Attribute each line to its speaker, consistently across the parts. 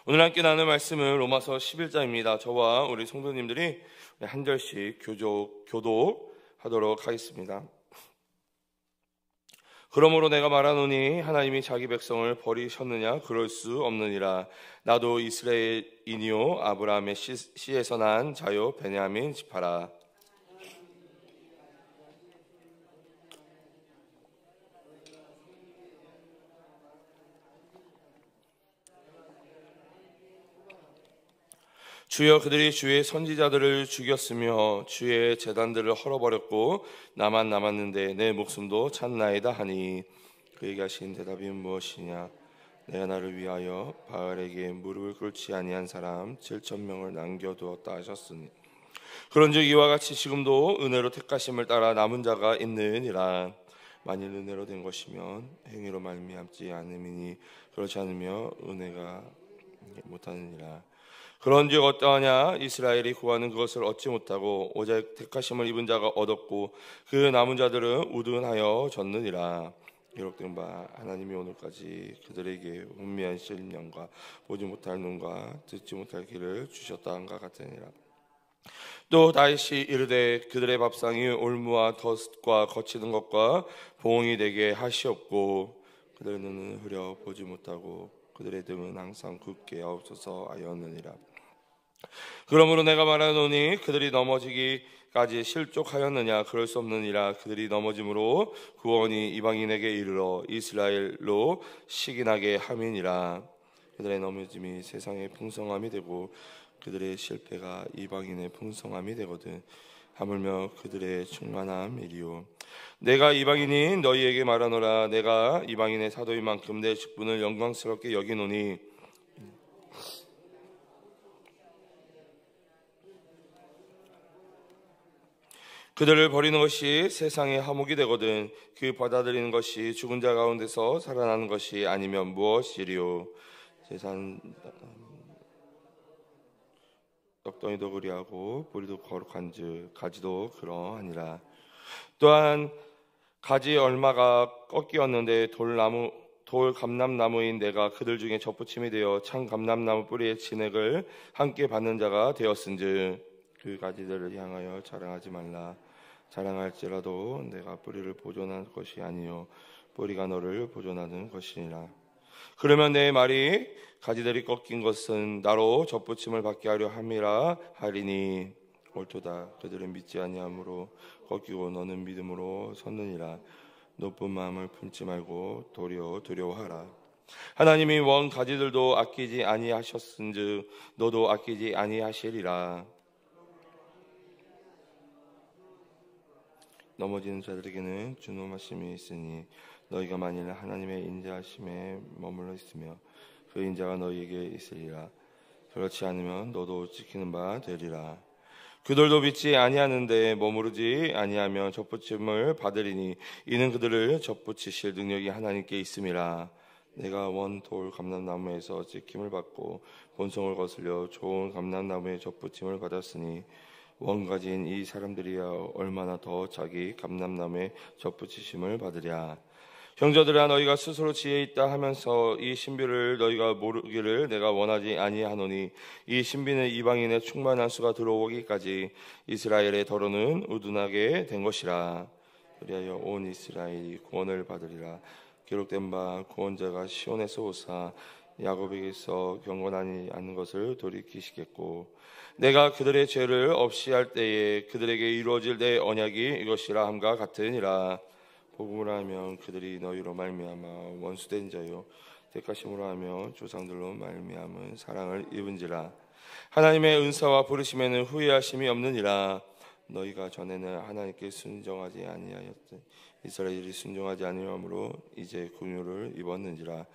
Speaker 1: 오늘 함께 나눌 말씀은 로마서 11장입니다. 저와 우리 성도님들이 한 절씩 교독하도록 하겠습니다. 그러므로 내가 말하노니 하나님이 자기 백성을 버리셨느냐? 그럴 수 없느니라. 나도 이스라엘이니요 아브라함의 씨에서 난 자요 베냐민 지파라. 주여, 그들이 주의 선지자들을 죽였으며 주의 제단들을 헐어버렸고 나만 남았는데 내 목숨도 찾나이다 하니 그에게 하신 대답이 무엇이냐? 내가 나를 위하여 바알에게 무릎을 꿇지 아니한 사람 7,000명을 남겨두었다 하셨으니 그런즉 이와 같이 지금도 은혜로 택하심을 따라 남은 자가 있느니라. 만일 은혜로 된 것이면 행위로 말미암지 않음이니 그렇지 않으며 은혜가 못하느니라. 그런즉 어떠하냐? 이스라엘이 구하는 그것을 얻지 못하고 오직 택하심을 입은 자가 얻었고 그 남은 자들은 우둔하여 졌느니라. 기록된 바 하나님이 오늘까지 그들에게 혼미한 심령과 보지 못할 눈과 듣지 못할 귀를 주셨다 한가 같으니라. 또 다시 이르되 그들의 밥상이 올무와 덫과 거치는 것과 봉이 되게 하시옵고 그들의 눈은 흐려 보지 못하고 그들의 등은 항상 굳게 하옵소서 하였느니라. 그러므로 내가 말하노니 그들이 넘어지기까지 실족하였느냐? 그럴 수 없느니라. 그들이 넘어짐으로 구원이 이방인에게 이르러 이스라엘로 식인하게 함이니라. 그들의 넘어짐이 세상의 풍성함이 되고 그들의 실패가 이방인의 풍성함이 되거든 하물며 그들의 충만함이리요. 내가 이방인인 너희에게 말하노라. 내가 이방인의 사도인 만큼 내 직분을 영광스럽게 여기노니 그들을 버리는 것이 세상의 화목이 되거든 그 받아들이는 것이 죽은 자 가운데서 살아나는 것이 아니면 무엇이리요. 세상 떡덩이도 그리하고 뿌리도 거룩한즉 가지도 그러하니라. 또한 가지 얼마가 꺾이었는데 돌 감람나무인 내가 그들 중에 접붙임이 되어 참 감람나무 뿌리의 진액을 함께 받는 자가 되었은즉 그 가지들을 향하여 자랑하지 말라. 자랑할지라도 내가 뿌리를 보존할 것이 아니요 뿌리가 너를 보존하는 것이니라. 그러면 내 말이 가지들이 꺾인 것은 나로 접붙임을 받게 하려 함이라 하리니 옳도다. 그들은 믿지 아니함으로 꺾이고 너는 믿음으로 섰느니라. 높은 마음을 품지 말고 도리어 두려워하라. 하나님이 원 가지들도 아끼지 아니하셨은즉 너도 아끼지 아니하시리라. 넘어지는 자들에게는 준엄하심이 있으니 너희가 만일 하나님의 인자하심에 머물러 있으며 그 인자가 너희에게 있으리라. 그렇지 않으면 너도 지키는 바 되리라. 그들도 믿지 아니하는데 머무르지 아니하면 접붙임을 받으리니 이는 그들을 접붙이실 능력이 하나님께 있음이라. 내가 원 돌 감람나무에서 지킴을 받고 본성을 거슬려 좋은 감람나무에 접붙임을 받았으니 원가지인 이 사람들이야 얼마나 더 자기 감람나무에 접붙이심을 받으랴. 형제들아, 너희가 스스로 지혜 있다 하면서 이 신비를 너희가 모르기를 내가 원하지 아니하노니 이 신비는 이방인의 충만한 수가 들어오기까지 이스라엘의 더러는 우둔하게 된 것이라. 그리하여 온 이스라엘이 구원을 받으리라. 기록된 바 구원자가 시온에서 오사 야곱에게서 경건하지 않는 것을 돌이키시겠고 내가 그들의 죄를 없이 할 때에 그들에게 이루어질 내 언약이 이것이라 함과 같으니라. 복음을 하면 그들이 너희로 말미암아 원수된 자요 택하심으로 하며 조상들로 말미암은 사랑을 입은지라. 하나님의 은사와 부르심에는 후회하심이 없느니라. 너희가 전에는 하나님께 순종하지 아니하였던 이스라엘이 순종하지 아니함으로 이제 긍휼을 입었는지라.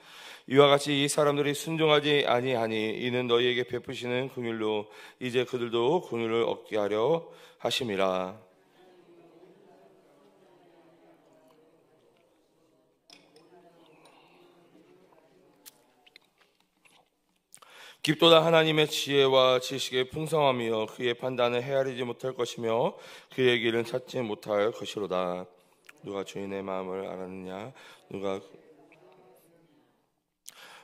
Speaker 1: 이와 같이 이 사람들이 순종하지 아니하니 이는 너희에게 베푸시는 긍휼로 이제 그들도 긍휼을 얻게 하려 하심이라. 깊도다 하나님의 지혜와 지식의 풍성함이여 그의 판단을 헤아리지 못할 것이며 그의 길은 찾지 못할 것이로다. 누가 주인의 마음을 알았느냐?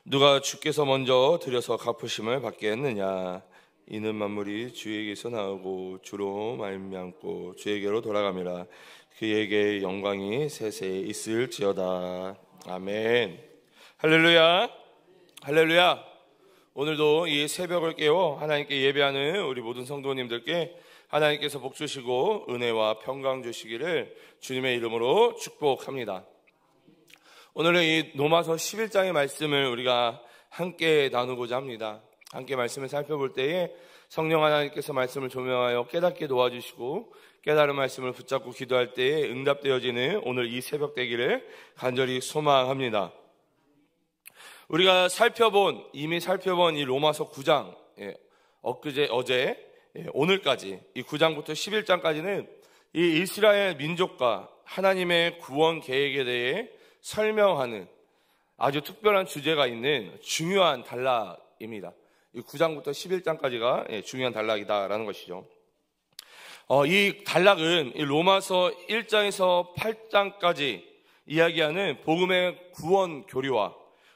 Speaker 1: 누가 주께서 먼저 드려서 갚으심을 받겠느냐? 이는 만물이 주에게서 나오고 주로 말미암고 주에게로 돌아갑니다. 그에게 영광이 세세에 있을지어다. 아멘. 할렐루야. 할렐루야. 오늘도 이 새벽을 깨워 하나님께 예배하는 우리 모든 성도님들께 하나님께서 복 주시고 은혜와 평강 주시기를 주님의 이름으로 축복합니다. 오늘은 이 로마서 11장의 말씀을 우리가 함께 나누고자 합니다. 함께 말씀을 살펴볼 때에 성령 하나님께서 말씀을 조명하여 깨닫게 도와주시고 깨달은 말씀을 붙잡고 기도할 때에 응답되어지는 오늘 이 새벽 되기를 간절히 소망합니다. 우리가 이미 살펴본 이 로마서 9장, 어제, 오늘까지 이 9장부터 11장까지는 이 이스라엘 민족과 하나님의 구원 계획에 대해 설명하는 아주 특별한 주제가 있는 중요한 단락입니다. 이 9장부터 11장까지가 중요한 단락이다라는 것이죠. 이 단락은 이 로마서 1장에서 8장까지 이야기하는 복음의 구원 교리와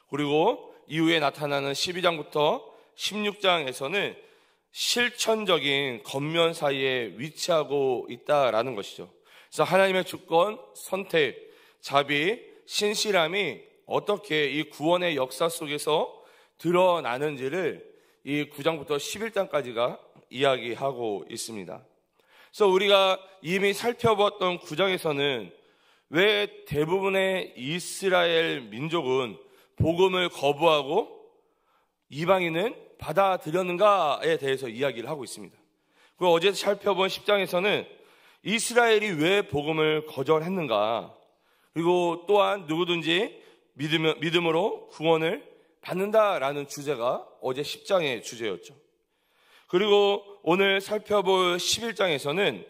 Speaker 1: 그리고 이후에 나타나는 12장부터 16장에서는 실천적인 겉면 사이에 위치하고 있다라는 것이죠. 그래서 하나님의 주권, 선택, 자비, 신실함이 어떻게 이 구원의 역사 속에서 드러나는지를 이 9장부터 11장까지가 이야기하고 있습니다. 그래서 우리가 이미 살펴봤던 9장에서는 왜 대부분의 이스라엘 민족은 복음을 거부하고 이방인은 받아들였는가에 대해서 이야기를 하고 있습니다. 그리고 어제 살펴본 10장에서는 이스라엘이 왜 복음을 거절했는가, 그리고 또한 누구든지 믿음으로 구원을 받는다라는 주제가 어제 10장의 주제였죠. 그리고 오늘 살펴볼 11장에서는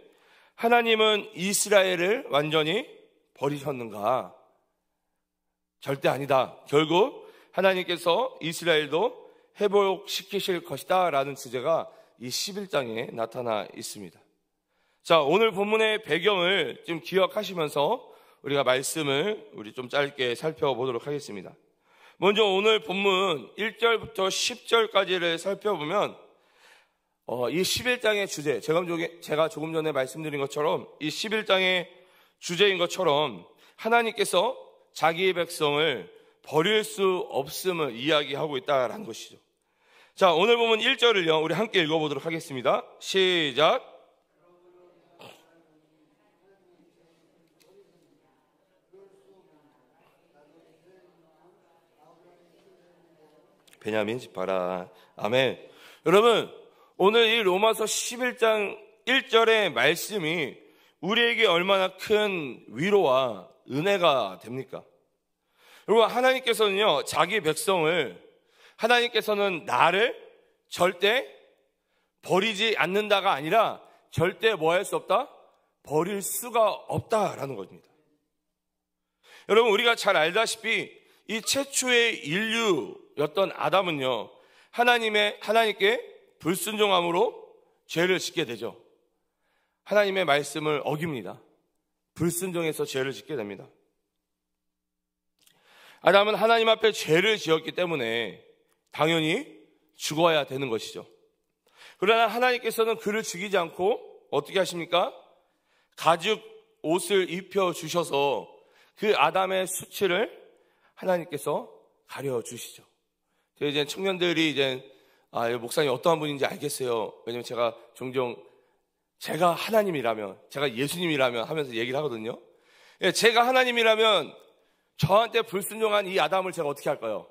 Speaker 1: 하나님은 이스라엘을 완전히 버리셨는가? 절대 아니다. 결국 하나님께서 이스라엘도 회복시키실 것이다 라는 주제가 이 11장에 나타나 있습니다. 자, 오늘 본문의 배경을 좀 기억하시면서 우리가 말씀을 좀 짧게 살펴보도록 하겠습니다. 먼저 오늘 본문 1절부터 10절까지를 살펴보면 이 11장의 주제, 제가 조금 전에 말씀드린 것처럼 이 11장의 주제인 것처럼 하나님께서 자기의 백성을 버릴 수 없음을 이야기하고 있다는 것이죠. 자, 오늘 보면 1절을요, 우리 함께 읽어보도록 하겠습니다. 시작. 베냐민 지파라. 아멘. 여러분, 오늘 이 로마서 11장 1절의 말씀이 우리에게 얼마나 큰 위로와 은혜가 됩니까? 여러분, 하나님께서는요, 자기 백성을, 하나님께서는 나를 절대 버리지 않는다가 아니라 절대 뭐 할 수 없다? 버릴 수가 없다라는 겁니다. 여러분, 우리가 잘 알다시피 이 최초의 인류였던 아담은요, 하나님께 불순종함으로 죄를 짓게 되죠. 하나님의 말씀을 어깁니다. 불순종해서 죄를 짓게 됩니다. 아담은 하나님 앞에 죄를 지었기 때문에 당연히 죽어야 되는 것이죠. 그러나 하나님께서는 그를 죽이지 않고 어떻게 하십니까? 가죽 옷을 입혀주셔서 그 아담의 수치를 하나님께서 가려주시죠. 이제 청년들이 목사님 어떠한 분인지 알겠어요. 왜냐면 제가 종종 제가 하나님이라면, 제가 예수님이라면 하면서 얘기를 하거든요. 제가 하나님이라면 저한테 불순종한 이 아담을 제가 어떻게 할까요?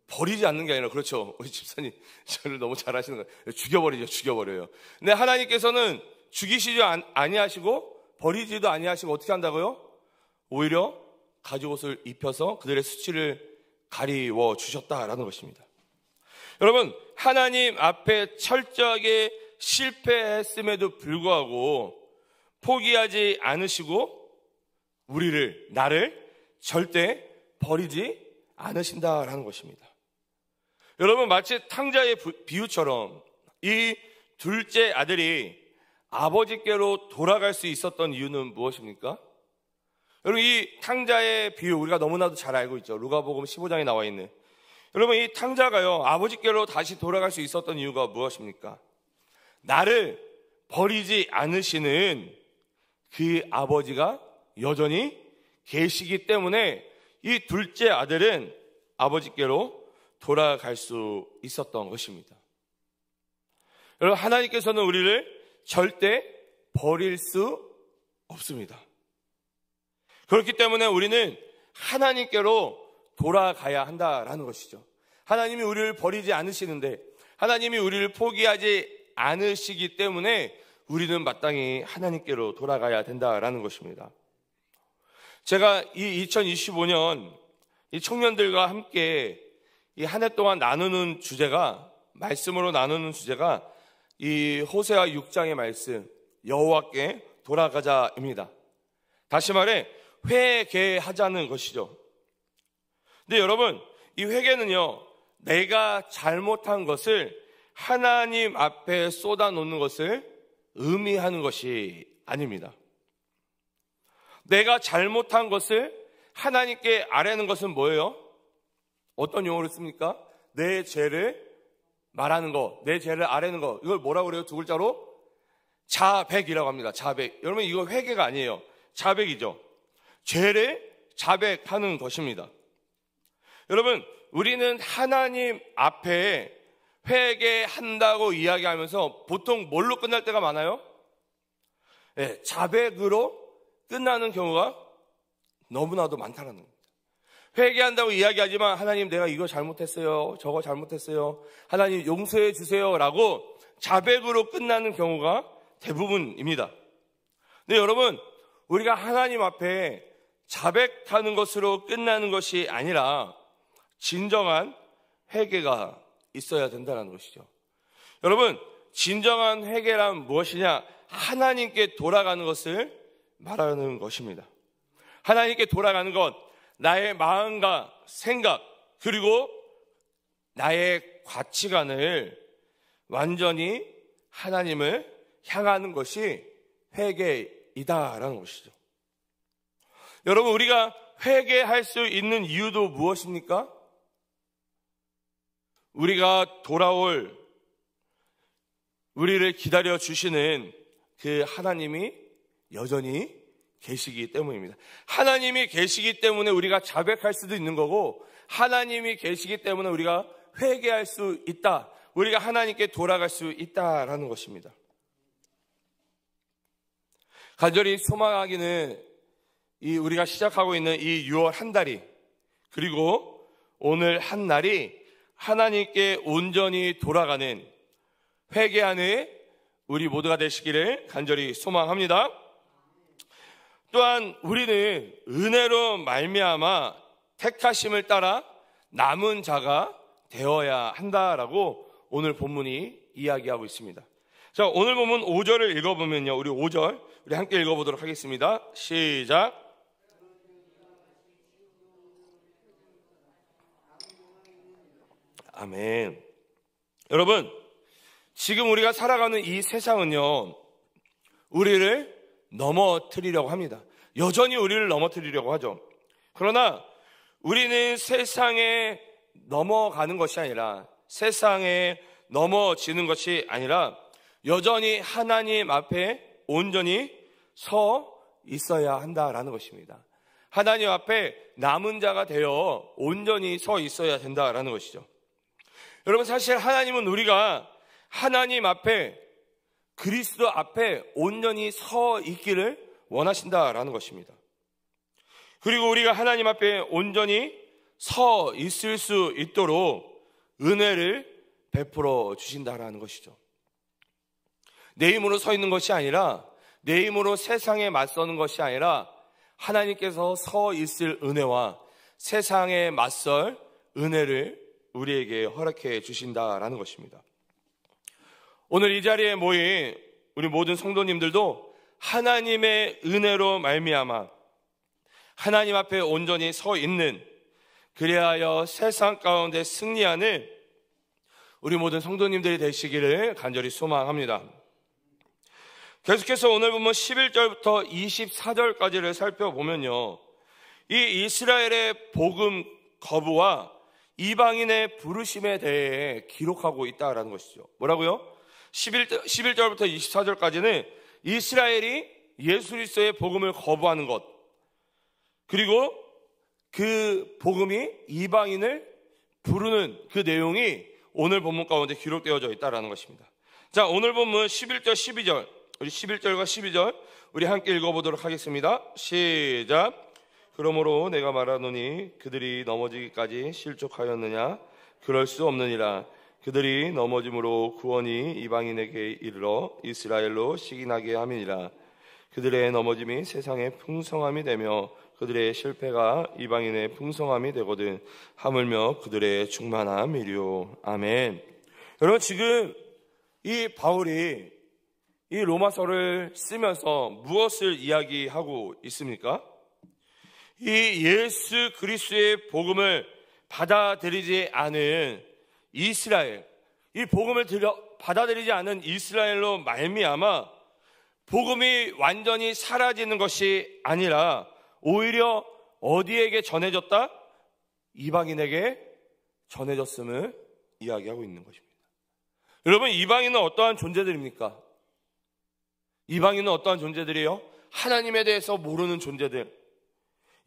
Speaker 1: 버리지 않는 게 아니라, 그렇죠. 우리 집사님 저를 너무 잘하시는 거예요. 죽여버려요. 근데 하나님께서는 죽이시지 아니하시고 버리지도 아니하시고 어떻게 한다고요? 오히려 가죽옷을 입혀서 그들의 수치를 가리워 주셨다라는 것입니다. 여러분, 하나님 앞에 철저하게 실패했음에도 불구하고 포기하지 않으시고 나를 절대 버리지 않으신다라는 것입니다. 여러분, 마치 탕자의 비유처럼 이 둘째 아들이 아버지께로 돌아갈 수 있었던 이유는 무엇입니까? 여러분, 이 탕자의 비유 우리가 너무나도 잘 알고 있죠. 누가복음 15장에 나와 있는. 여러분, 이 탕자가요, 아버지께로 다시 돌아갈 수 있었던 이유가 무엇입니까? 나를 버리지 않으시는 그 아버지가 여전히 계시기 때문에 이 둘째 아들은 아버지께로 돌아갈 수 있었던 것입니다. 여러분, 하나님께서는 우리를 절대 버릴 수 없습니다. 그렇기 때문에 우리는 하나님께로 돌아가야 한다라는 것이죠. 하나님이 우리를 버리지 않으시는데, 하나님이 우리를 포기하지 않으시기 때문에 우리는 마땅히 하나님께로 돌아가야 된다라는 것입니다. 제가 이 2025년 이 청년들과 함께 이 한 해 동안 나누는 주제가, 말씀으로 나누는 주제가 이 호세아 6장의 말씀, 여호와께 돌아가자입니다. 다시 말해 회개하자는 것이죠. 근데 여러분, 이 회개는요, 내가 잘못한 것을 하나님 앞에 쏟아놓는 것을 의미하는 것이 아닙니다. 내가 잘못한 것을 하나님께 아뢰는 것은 뭐예요? 어떤 용어를 씁니까? 내 죄를 말하는 거, 내 죄를 아뢰는 거. 이걸 뭐라고 그래요? 두 글자로? 자백이라고 합니다. 자백. 여러분, 이거 회개가 아니에요. 자백이죠. 죄를 자백하는 것입니다. 여러분, 우리는 하나님 앞에 회개한다고 이야기하면서 보통 뭘로 끝날 때가 많아요? 네, 자백으로 끝나는 경우가 너무나도 많다는 겁니다. 회개한다고 이야기하지만 하나님, 내가 이거 잘못했어요, 저거 잘못했어요, 하나님 용서해 주세요 라고 자백으로 끝나는 경우가 대부분입니다. 근데 여러분, 우리가 하나님 앞에 자백하는 것으로 끝나는 것이 아니라 진정한 회개가 있어야 된다는 것이죠. 여러분, 진정한 회개란 무엇이냐? 하나님께 돌아가는 것을 말하는 것입니다. 하나님께 돌아가는 것, 나의 마음과 생각, 그리고 나의 가치관을 완전히 하나님을 향하는 것이 회개이다라는 것이죠. 여러분, 우리가 회개할 수 있는 이유도 무엇입니까? 우리가 돌아올, 우리를 기다려 주시는 그 하나님이 여전히 계시기 때문입니다. 하나님이 계시기 때문에 우리가 자백할 수도 있는 거고, 하나님이 계시기 때문에 우리가 회개할 수 있다, 우리가 하나님께 돌아갈 수 있다라는 것입니다. 간절히 소망하기는 우리가 시작하고 있는 이 6월 한 달이, 그리고 오늘 한 날이 하나님께 온전히 돌아가는 회개하는 우리 모두가 되시기를 간절히 소망합니다. 또한 우리는 은혜로 말미암아 택하심을 따라 남은 자가 되어야 한다라고 오늘 본문이 이야기하고 있습니다. 자, 오늘 본문 5절을 읽어보면요, 우리 5절 우리 함께 읽어보도록 하겠습니다. 시작. 아멘. 여러분, 지금 우리가 살아가는 이 세상은요, 우리를 넘어뜨리려고 합니다. 여전히 우리를 넘어뜨리려고 하죠. 그러나 우리는 세상에 넘어가는 것이 아니라, 세상에 넘어지는 것이 아니라 여전히 하나님 앞에 온전히 서 있어야 한다라는 것입니다. 하나님 앞에 남은 자가 되어 온전히 서 있어야 된다라는 것이죠. 여러분, 사실 하나님은 우리가 하나님 앞에, 그리스도 앞에 온전히 서 있기를 원하신다라는 것입니다. 그리고 우리가 하나님 앞에 온전히 서 있을 수 있도록 은혜를 베풀어 주신다라는 것이죠. 내 힘으로 서 있는 것이 아니라, 내 힘으로 세상에 맞서는 것이 아니라 하나님께서 서 있을 은혜와 세상에 맞설 은혜를 우리에게 허락해 주신다라는 것입니다. 오늘 이 자리에 모인 우리 모든 성도님들도 하나님의 은혜로 말미암아 하나님 앞에 온전히 서 있는, 그리하여 세상 가운데 승리하는 우리 모든 성도님들이 되시기를 간절히 소망합니다. 계속해서 오늘 보면 11절부터 24절까지를 살펴보면요, 이 이스라엘의 복음 거부와 이방인의 부르심에 대해 기록하고 있다라는 것이죠. 뭐라고요? 11절부터 24절까지는 이스라엘이 예수 그리스도의 복음을 거부하는 것, 그리고 그 복음이 이방인을 부르는 그 내용이 오늘 본문 가운데 기록되어져 있다라는 것입니다. 자, 오늘 본문 11절, 12절, 우리 11절과 12절 우리 함께 읽어보도록 하겠습니다. 시작. 그러므로 내가 말하노니 그들이 넘어지기까지 실족하였느냐? 그럴 수 없느니라. 그들이 넘어짐으로 구원이 이방인에게 이르러 이스라엘로 시기나게 함이니라. 그들의 넘어짐이 세상의 풍성함이 되며 그들의 실패가 이방인의 풍성함이 되거든 하물며 그들의 충만함이리요. 아멘. 여러분, 지금 이 바울이 이 로마서를 쓰면서 무엇을 이야기하고 있습니까? 이 예수 그리스도의 복음을 받아들이지 않은 이스라엘, 이 복음을 받아들이지 않은 이스라엘로 말미암아 복음이 완전히 사라지는 것이 아니라 오히려 어디에게 전해졌다? 이방인에게 전해졌음을 이야기하고 있는 것입니다. 여러분, 이방인은 어떠한 존재들입니까? 이방인은 어떠한 존재들이에요? 하나님에 대해서 모르는 존재들,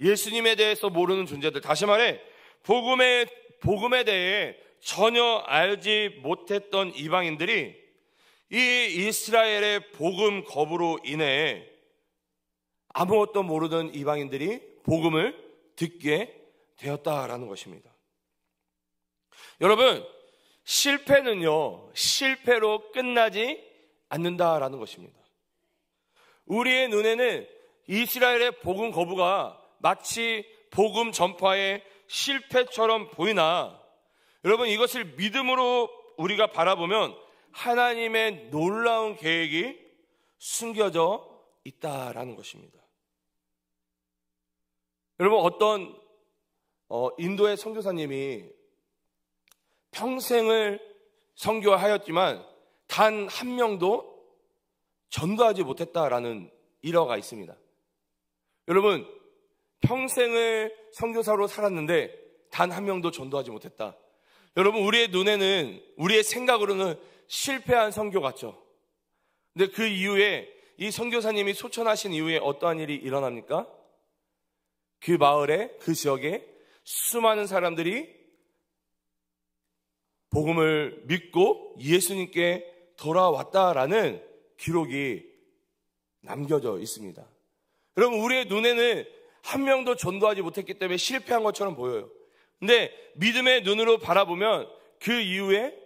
Speaker 1: 예수님에 대해서 모르는 존재들, 다시 말해 복음에 대해 전혀 알지 못했던 이방인들이 이 이스라엘의 복음 거부로 인해 아무것도 모르던 이방인들이 복음을 듣게 되었다라는 것입니다. 여러분, 실패는요, 실패로 끝나지 않는다라는 것입니다. 우리의 눈에는 이스라엘의 복음 거부가 마치 복음 전파의 실패처럼 보이나, 여러분, 이것을 믿음으로 우리가 바라보면 하나님의 놀라운 계획이 숨겨져 있다라는 것입니다. 여러분, 어떤 인도의 선교사님이 평생을 선교하였지만 단 한 명도 전도하지 못했다라는 일화가 있습니다. 여러분, 평생을 선교사로 살았는데 단 한 명도 전도하지 못했다. 여러분, 우리의 눈에는, 우리의 생각으로는 실패한 선교 같죠. 근데 그 이후에 이 선교사님이 소천하신 이후에 어떠한 일이 일어납니까? 그 마을에, 그 지역에 수많은 사람들이 복음을 믿고 예수님께 돌아왔다라는 기록이 남겨져 있습니다. 여러분, 우리의 눈에는 한 명도 전도하지 못했기 때문에 실패한 것처럼 보여요. 근데 믿음의 눈으로 바라보면 그 이후에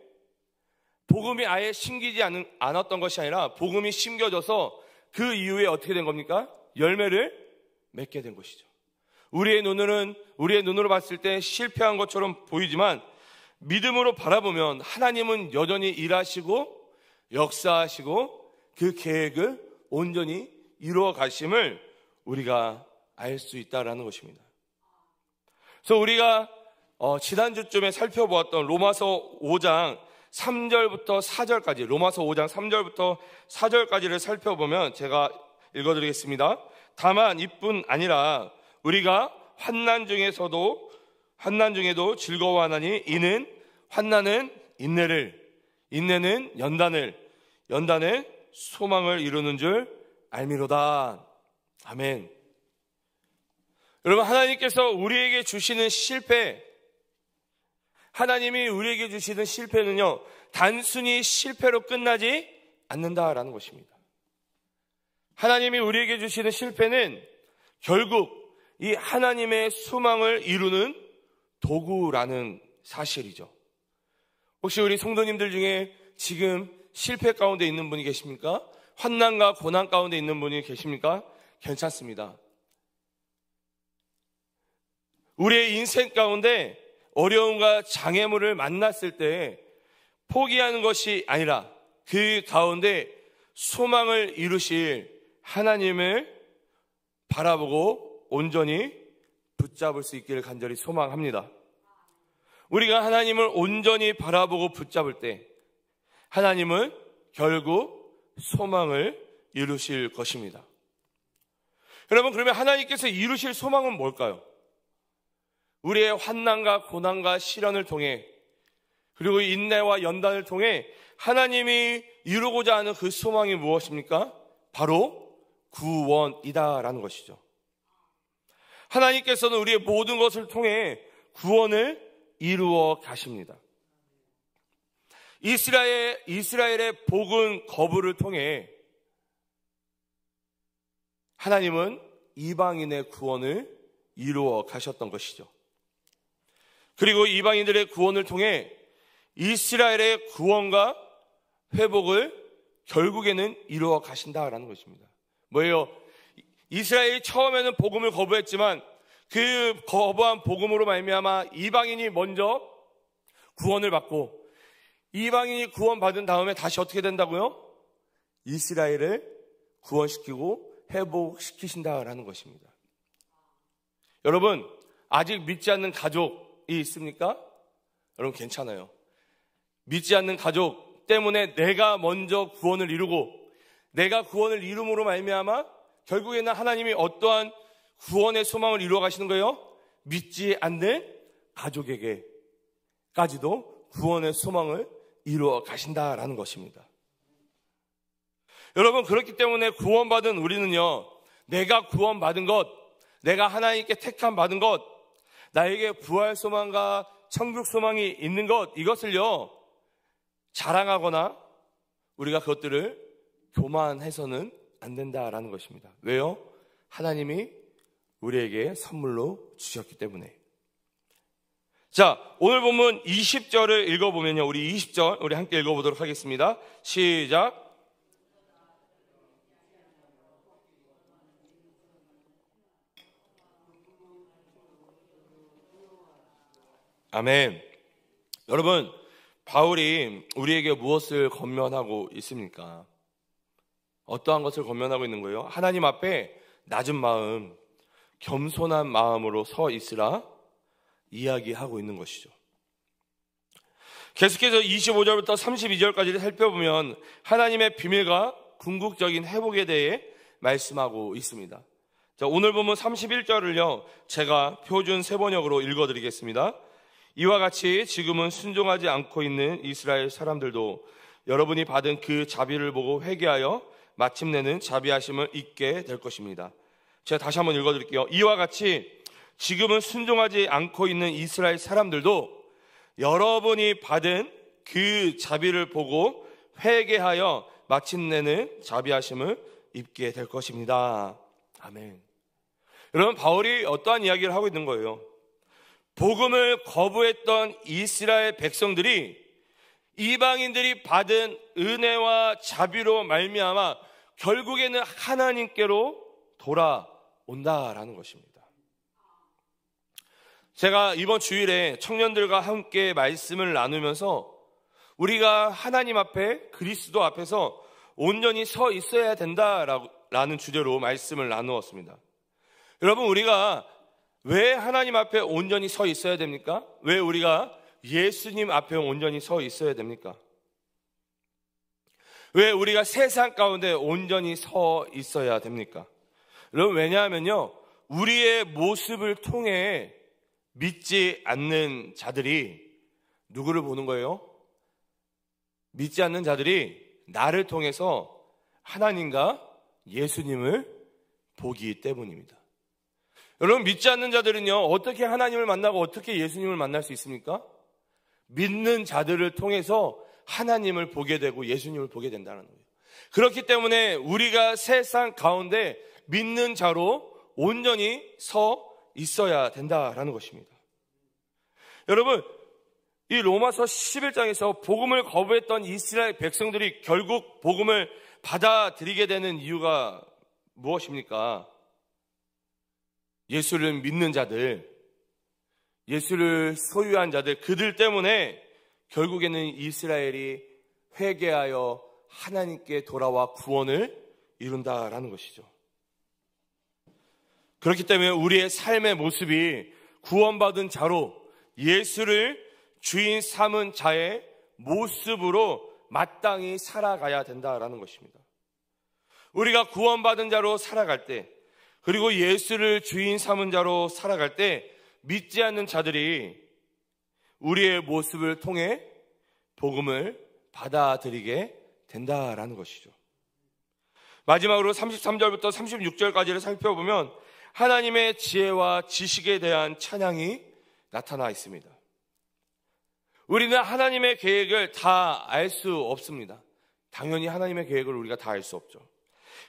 Speaker 1: 복음이 아예 심기지 않았던 것이 아니라 복음이 심겨져서 그 이후에 어떻게 된 겁니까? 열매를 맺게 된 것이죠. 우리의 눈으로 봤을 때 실패한 것처럼 보이지만 믿음으로 바라보면 하나님은 여전히 일하시고 역사하시고 그 계획을 온전히 이루어 가심을 우리가 알 수 있다라는 것입니다. 그래서 우리가 지난주쯤에 살펴보았던 로마서 5장 3절부터 4절까지, 로마서 5장 3절부터 4절까지를 살펴보면 제가 읽어드리겠습니다. 다만 이뿐 아니라 우리가 환난 중에도 즐거워하나니 이는 환난은 인내를, 인내는 연단을, 연단은 소망을 이루는 줄 알미로다. 아멘. 여러분, 하나님께서 우리에게 주시는 실패, 하나님이 우리에게 주시는 실패는요, 단순히 실패로 끝나지 않는다라는 것입니다. 하나님이 우리에게 주시는 실패는 결국 이 하나님의 소망을 이루는 도구라는 사실이죠. 혹시 우리 성도님들 중에 지금 실패 가운데 있는 분이 계십니까? 환난과 고난 가운데 있는 분이 계십니까? 괜찮습니다. 우리의 인생 가운데 어려움과 장애물을 만났을 때 포기하는 것이 아니라 그 가운데 소망을 이루실 하나님을 바라보고 온전히 붙잡을 수 있기를 간절히 소망합니다. 우리가 하나님을 온전히 바라보고 붙잡을 때 하나님은 결국 소망을
Speaker 2: 이루실 것입니다. 여러분, 그러면 하나님께서 이루실 소망은 뭘까요? 우리의 환난과 고난과 시련을 통해, 그리고 인내와 연단을 통해 하나님이 이루고자 하는 그 소망이 무엇입니까? 바로 구원이다라는 것이죠. 하나님께서는 우리의 모든 것을 통해 구원을 이루어 가십니다. 이스라엘의 복음 거부를 통해 하나님은 이방인의 구원을 이루어 가셨던 것이죠. 그리고 이방인들의 구원을 통해 이스라엘의 구원과 회복을 결국에는 이루어 가신다라는 것입니다. 뭐예요? 이스라엘이 처음에는 복음을 거부했지만 그 거부한 복음으로 말미암아 이방인이 먼저 구원을 받고, 이방인이 구원받은 다음에 다시 어떻게 된다고요? 이스라엘을 구원시키고 회복시키신다라는 것입니다. 여러분, 아직 믿지 않는 가족이 있습니까? 여러분, 괜찮아요. 믿지 않는 가족 때문에 내가 먼저 구원을 이루고, 내가 구원을 이룸으로 말미암아 결국에는 하나님이 어떠한 구원의 소망을 이루어 가시는 거예요? 믿지 않는 가족에게까지도 구원의 소망을 이루어 가신다라는 것입니다. 여러분, 그렇기 때문에 구원받은 우리는요, 내가 구원받은 것, 내가 하나님께 택함 받은 것, 나에게 부활 소망과 천국 소망이 있는 것, 이것을요 자랑하거나 우리가 그것들을 교만해서는 안 된다라는 것입니다. 왜요? 하나님이 우리에게 선물로 주셨기 때문에. 자, 오늘 본문 20절을 읽어보면요, 우리 20절 우리 함께 읽어보도록 하겠습니다. 시작. 아멘. 여러분, 바울이 우리에게 무엇을 권면하고 있습니까? 어떠한 것을 권면하고 있는 거예요? 하나님 앞에 낮은 마음, 겸손한 마음으로 서 있으라 이야기하고 있는 것이죠. 계속해서 25절부터 32절까지를 살펴보면 하나님의 비밀과 궁극적인 회복에 대해 말씀하고 있습니다. 자, 오늘 보면 31절을요 제가 표준 세번역으로 읽어드리겠습니다. 이와 같이 지금은 순종하지 않고 있는 이스라엘 사람들도 여러분이 받은 그 자비를 보고 회개하여 마침내는 자비하심을 잊게 될 것입니다. 제가 다시 한번 읽어드릴게요. 이와 같이 지금은 순종하지 않고 있는 이스라엘 사람들도 여러분이 받은 그 자비를 보고 회개하여 마침내는 자비하심을 입게 될 것입니다. 아멘. 여러분, 바울이 어떠한 이야기를 하고 있는 거예요? 복음을 거부했던 이스라엘 백성들이 이방인들이 받은 은혜와 자비로 말미암아 결국에는 하나님께로 돌아온다라는 것입니다. 제가 이번 주일에 청년들과 함께 말씀을 나누면서 우리가 하나님 앞에, 그리스도 앞에서 온전히 서 있어야 된다라는 주제로 말씀을 나누었습니다. 여러분, 우리가 왜 하나님 앞에 온전히 서 있어야 됩니까? 왜 우리가 예수님 앞에 온전히 서 있어야 됩니까? 왜 우리가 세상 가운데 온전히 서 있어야 됩니까? 여러분, 왜냐하면요, 우리의 모습을 통해 믿지 않는 자들이 누구를 보는 거예요? 믿지 않는 자들이 나를 통해서 하나님과 예수님을 보기 때문입니다. 여러분, 믿지 않는 자들은요, 어떻게 하나님을 만나고 어떻게 예수님을 만날 수 있습니까? 믿는 자들을 통해서 하나님을 보게 되고 예수님을 보게 된다는 거예요. 그렇기 때문에 우리가 세상 가운데 믿는 자로 온전히 서 있어야 된다라는 것입니다. 여러분, 이 로마서 11장에서 복음을 거부했던 이스라엘 백성들이 결국 복음을 받아들이게 되는 이유가 무엇입니까? 예수를 믿는 자들, 예수를 소유한 자들, 그들 때문에 결국에는 이스라엘이 회개하여 하나님께 돌아와 구원을 이룬다라는 것이죠. 그렇기 때문에 우리의 삶의 모습이 구원받은 자로 예수를 주인 삼은 자의 모습으로 마땅히 살아가야 된다라는 것입니다. 우리가 구원받은 자로 살아갈 때, 그리고 예수를 주인 삼은 자로 살아갈 때 믿지 않는 자들이 우리의 모습을 통해 복음을 받아들이게 된다라는 것이죠. 마지막으로 33절부터 36절까지를 살펴보면 하나님의 지혜와 지식에 대한 찬양이 나타나 있습니다. 우리는 하나님의 계획을 다 알 수 없습니다. 당연히 하나님의 계획을 우리가 다 알 수 없죠.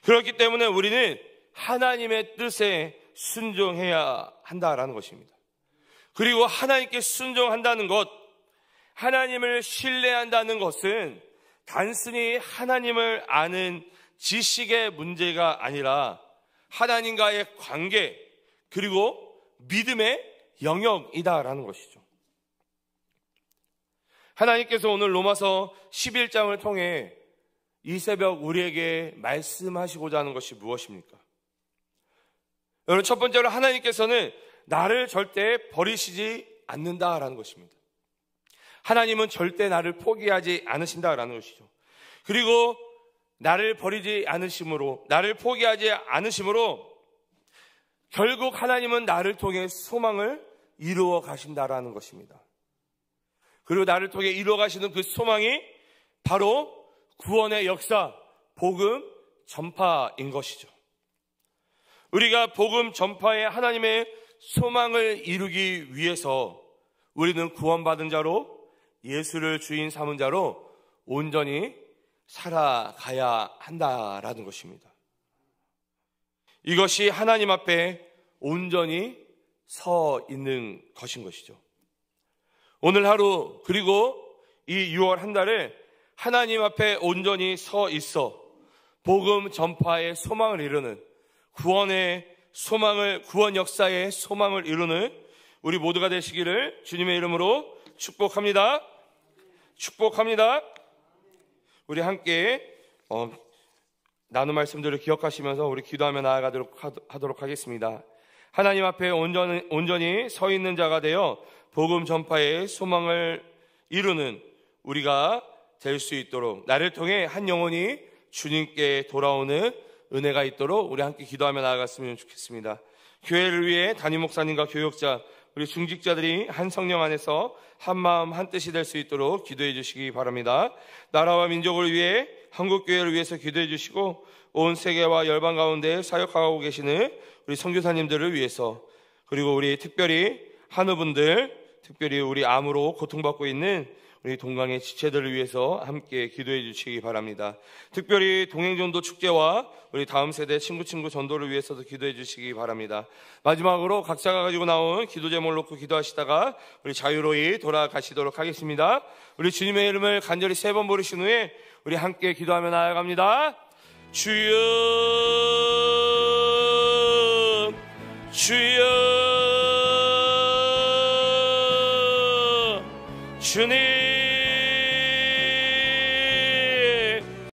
Speaker 2: 그렇기 때문에 우리는 하나님의 뜻에 순종해야 한다라는 것입니다. 그리고 하나님께 순종한다는 것, 하나님을 신뢰한다는 것은 단순히 하나님을 아는 지식의 문제가 아니라 하나님과의 관계, 그리고 믿음의 영역이다라는 것이죠. 하나님께서 오늘 로마서 11장을 통해 이 새벽 우리에게 말씀하시고자 하는 것이 무엇입니까? 여러분, 첫 번째로 하나님께서는 나를 절대 버리시지 않는다라는 것입니다. 하나님은 절대 나를 포기하지 않으신다라는 것이죠. 그리고 나를 버리지 않으심으로, 나를 포기하지 않으심으로 결국 하나님은 나를 통해 소망을 이루어 가신다라는 것입니다. 그리고 나를 통해 이루어 가시는 그 소망이 바로 구원의 역사, 복음 전파인 것이죠. 우리가 복음 전파에 하나님의 소망을 이루기 위해서 우리는 구원받은 자로, 예수를 주인 삼은 자로 온전히 살아가야 한다라는 것입니다. 이것이 하나님 앞에 온전히 서 있는 것인 것이죠. 오늘 하루, 그리고 이 6월 한 달을 하나님 앞에 온전히 서 있어 복음 전파의 소망을 이루는, 구원의 소망을, 구원 역사의 소망을 이루는 우리 모두가 되시기를 주님의 이름으로 축복합니다. 축복합니다. 우리 함께 나눈 말씀들을 기억하시면서 우리 기도하며 나아가도록 하겠습니다. 하나님 앞에 온전히 서 있는 자가 되어 복음 전파의 소망을 이루는 우리가 될 수 있도록, 나를 통해 한 영혼이 주님께 돌아오는 은혜가 있도록 우리 함께 기도하며 나아갔으면 좋겠습니다. 교회를 위해 담임 목사님과 교역자, 우리 중직자들이 한 성령 안에서 한 마음 한 뜻이 될 수 있도록 기도해 주시기 바랍니다. 나라와 민족을 위해, 한국교회를 위해서 기도해 주시고 온 세계와 열방 가운데 사역하고 계시는 우리 선교사님들을 위해서, 그리고 우리 특별히 한우분들, 특별히 우리 암으로 고통받고 있는 우리 동강의 지체들을 위해서 함께 기도해 주시기 바랍니다. 특별히 동행전도 축제와 우리 다음 세대 친구 전도를 위해서도 기도해 주시기 바랍니다. 마지막으로 각자가 가지고 나온 기도 제목을 놓고 기도하시다가 우리 자유로이 돌아가시도록 하겠습니다. 우리 주님의 이름을 간절히 3번 부르신 후에 우리 함께 기도하며 나아갑니다. 주여, 주여, 주님,